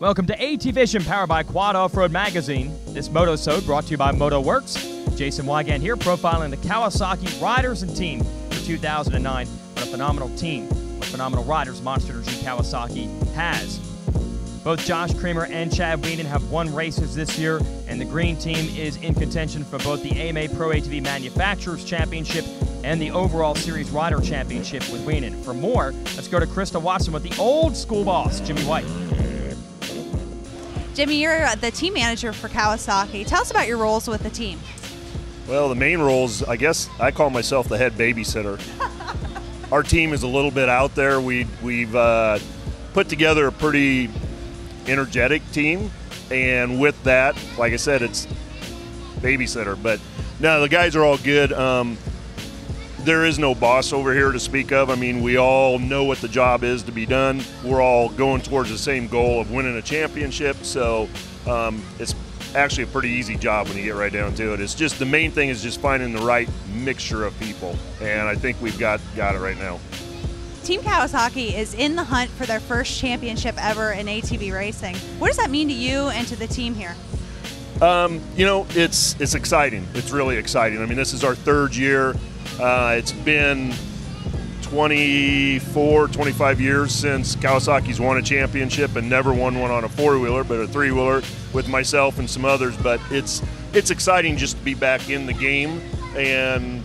Welcome to AT Vision, powered by Quad Off-Road Magazine. This Moto-Sode brought to you by MotoWorks. Jason Wygant here, profiling the Kawasaki riders and team for 2009. What a phenomenal team, what phenomenal riders Monster Energy Kawasaki has. Both Josh Creamer and Chad Wienen have won races this year, and the green team is in contention for both the AMA Pro ATV Manufacturers Championship and the overall Series Rider Championship with Wienen. For more, let's go to Krista Watson with the old school boss, Jimmy White. Jimmy, you're the team manager for Kawasaki. Tell us about your roles with the team. Well, the main roles, I guess I call myself the head babysitter. Our team is a little bit out there. We've put together a pretty energetic team, and with that, like I said, it's babysitter. But no, the guys are all good. There is no boss over here to speak of. I mean, we all know what the job is to be done. We're all going towards the same goal of winning a championship, so it's actually a pretty easy job when you get right down to it. It's just the main thing is just finding the right mixture of people, and I think we've got it right now. Team Kawasaki is in the hunt for their first championship ever in ATV racing. What does that mean to you and to the team here? You know, it's exciting. It's really exciting. I mean, this is our third year. It's been 24, 25 years since Kawasaki's won a championship and never won one on a four-wheeler, but a three-wheeler with myself and some others. But it's exciting just to be back in the game, and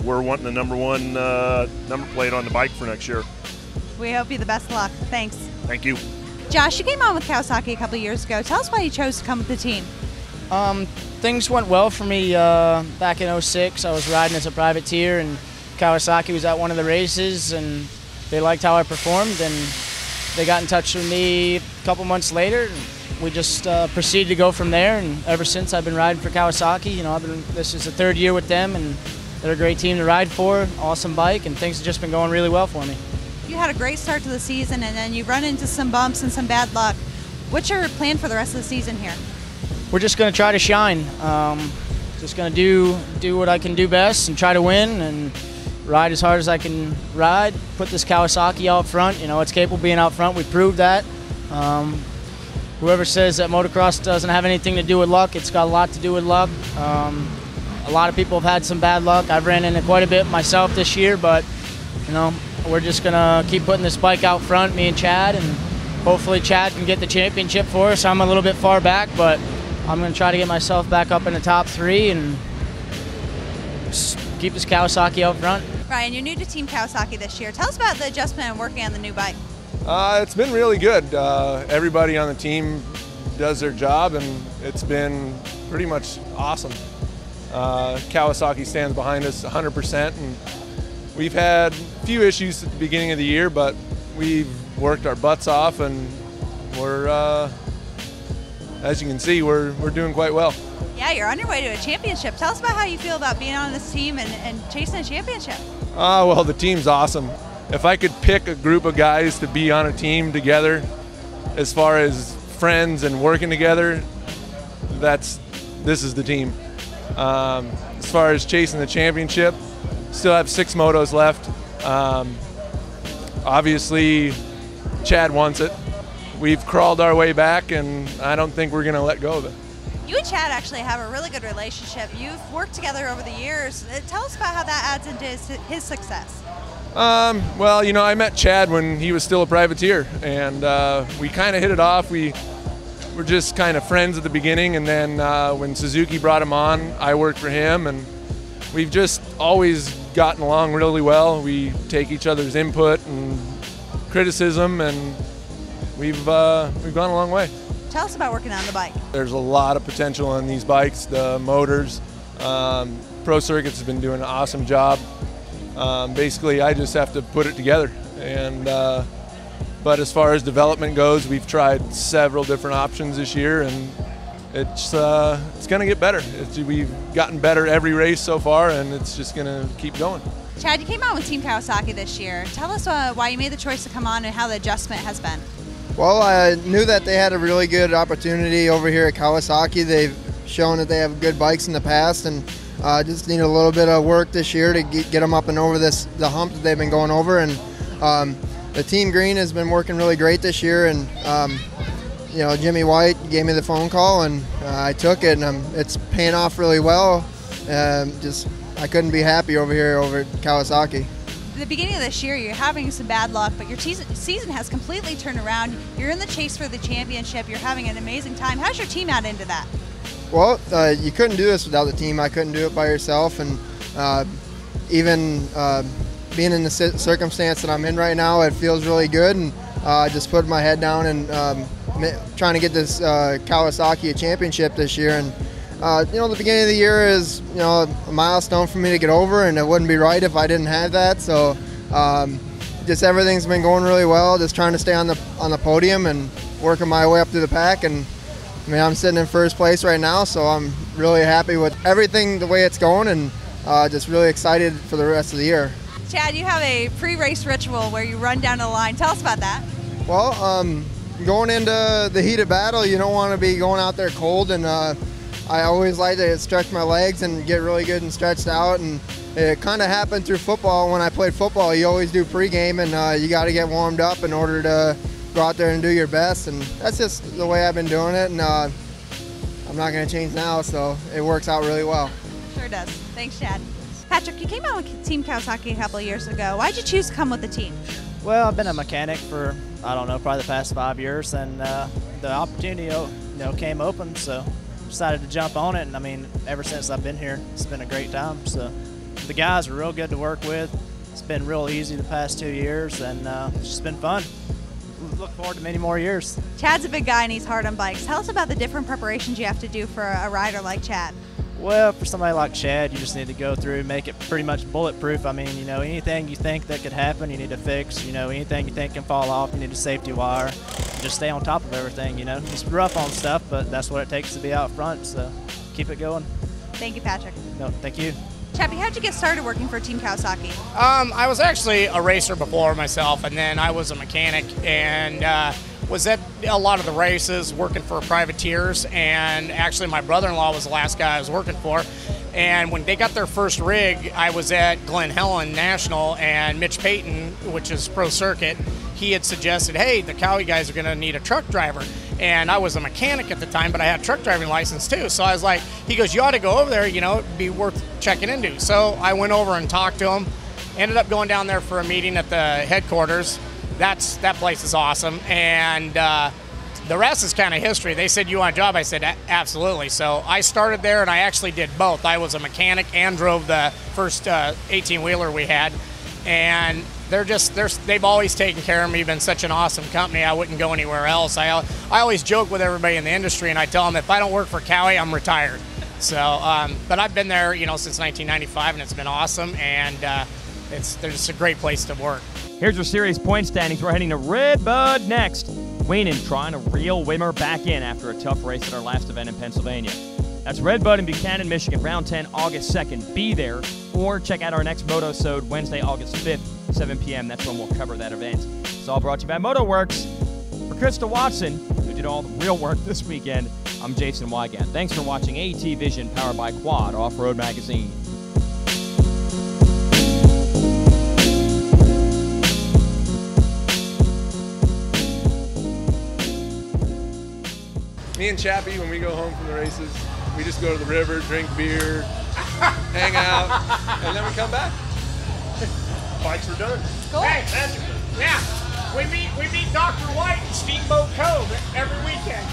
we're wanting the number one number plate on the bike for next year. We hope you the best of luck. Thanks. Thank you. Josh, you came on with Kawasaki a couple of years ago. Tell us why you chose to come with the team. Things went well for me back in '06. I was riding as a privateer, and Kawasaki was at one of the races, and they liked how I performed, and they got in touch with me a couple months later. We just proceeded to go from there, and ever since I've been riding for Kawasaki. You know, this is the third year with them, and they're a great team to ride for, awesome bike, and things have just been going really well for me. You had a great start to the season, and then you run into some bumps and some bad luck. What's your plan for the rest of the season here? We're just going to try to shine. Just going to do what I can do best and try to win and ride as hard as I can ride. Put this Kawasaki out front. You know, it's capable of being out front. We proved that. Whoever says that motocross doesn't have anything to do with luck, it's got a lot to do with luck. A lot of people have had some bad luck. I've ran into quite a bit myself this year, but you know, we're just gonna keep putting this bike out front, me and Chad, and hopefully Chad can get the championship for us. I'm a little bit far back, but I'm gonna try to get myself back up in the top three and just keep this Kawasaki out front. Ryan, you're new to Team Kawasaki this year. Tell us about the adjustment and working on the new bike. It's been really good. Everybody on the team does their job, and it's been pretty much awesome. Kawasaki stands behind us 100%, and we've had a few issues at the beginning of the year, but we've worked our butts off, and we're, as you can see, we're doing quite well. Yeah, you're on your way to a championship. Tell us about how you feel about being on this team and chasing a championship. Well, the team's awesome. If I could pick a group of guys to be on a team together, as far as friends and working together, this is the team. As far as chasing the championship, still have 6 motos left. Obviously, Chad wants it. We've crawled our way back, and I don't think we're going to let go of it. You and Chad actually have a really good relationship. You've worked together over the years. Tell us about how that adds into his success. Well, you know, I met Chad when he was still a privateer, and we kind of hit it off. We were just kind of friends at the beginning, and then when Suzuki brought him on, I worked for him, and we've just always gotten along really well. We take each other's input and criticism, and we've gone a long way. Tell us about working on the bike. There's a lot of potential on these bikes, the motors. Pro Circuits has been doing an awesome job. Basically, I just have to put it together. And but as far as development goes, we've tried several different options this year, and it's going to get better. We've gotten better every race so far, and it's just going to keep going. Chad, you came on with Team Kawasaki this year. Tell us why you made the choice to come on and how the adjustment has been. Well, I knew that they had a really good opportunity over here at Kawasaki. They've shown that they have good bikes in the past, and just need a little bit of work this year to get them up and over the hump that they've been going over. And the Team Green has been working really great this year, and Jimmy White gave me the phone call, and I took it, and it's paying off really well. I couldn't be happy over here over at Kawasaki. At the beginning of this year, you're having some bad luck, but your season has completely turned around. You're in the chase for the championship. You're having an amazing time. How's your team out into that? Well, you couldn't do this without the team. I couldn't do it by yourself, and even being in the circumstance that I'm in right now, it feels really good, and just putting my head down and trying to get this Kawasaki a championship this year. And the beginning of the year is a milestone for me to get over, and it wouldn't be right if I didn't have that. So just everything's been going really well. Just trying to stay on the podium and working my way up through the pack. And I'm sitting in first place right now, so I'm really happy with everything the way it's going, and just really excited for the rest of the year. Chad, you have a pre-race ritual where you run down the line. Tell us about that. Well, going into the heat of battle, you don't want to be going out there cold, and I always like to stretch my legs and get really good and stretched out. And it kind of happened through football. When I played football, you always do pregame, and you got to get warmed up in order to go out there and do your best. And that's just the way I've been doing it, and I'm not going to change now, so it works out really well. Sure does. Thanks, Chad. Patrick, you came out with Team Kawasaki a couple of years ago. Why did you choose to come with the team? Well, I've been a mechanic for, I don't know, probably the past 5 years, and the opportunity came open, so decided to jump on it. And ever since I've been here, it's been a great time. So the guys are real good to work with. It's been real easy the past 2 years, and it's just been fun. Look forward to many more years. Chad's a big guy and he's hard on bikes. Tell us about the different preparations you have to do for a rider like Chad. Well, for somebody like Chad, you just need to go through and make it pretty much bulletproof. Anything you think that could happen, you need to fix. Anything you think can fall off, you need a safety wire. Just stay on top of everything, Just rough on stuff, but that's what it takes to be out front, so keep it going. Thank you, Patrick. No, thank you. Chappie, how'd you get started working for Team Kawasaki? I was actually a racer before myself, and then I was a mechanic, and was at a lot of the races working for privateers. And actually my brother-in-law was the last guy I was working for, and when they got their first rig, I was at Glen Helen National, and Mitch Payton, which is Pro Circuit, he had suggested, hey, the Cowie guys are going to need a truck driver. And I was a mechanic at the time, but I had a truck driving license too. So I was like, he goes, you ought to go over there, it'd be worth checking into. So I went over and talked to him, ended up going down there for a meeting at the headquarters. That place is awesome. And the rest is kind of history. They said, you want a job? I said, absolutely. So I started there, and I actually did both. I was a mechanic and drove the first 18-wheeler we had. And they've always taken care of me, been such an awesome company. I wouldn't go anywhere else. I always joke with everybody in the industry, and I tell them, if I don't work for Cowie, I'm retired. So, but I've been there, since 1995, and it's been awesome, and they're just a great place to work. Here's your series point standings. We're heading to Redbud next. Weenan trying to reel Wimmer back in after a tough race at our last event in Pennsylvania. That's Redbud in Buchanan, Michigan, round 10, August 2nd. Be there, or check out our next Moto-Sode Wednesday, August 5th, 7 p.m. That's when we'll cover that event. It's all brought to you by MotoWorks. For Krista Watson, who did all the real work this weekend, I'm Jason Wygant. Thanks for watching AT Vision, powered by Quad Off-Road Magazine. Me and Chappie, when we go home from the races, we just go to the river, drink beer, hang out, and then we come back. Bikes are done. Cool. Hey, yeah, we meet Dr. White in Steamboat Cove every weekend.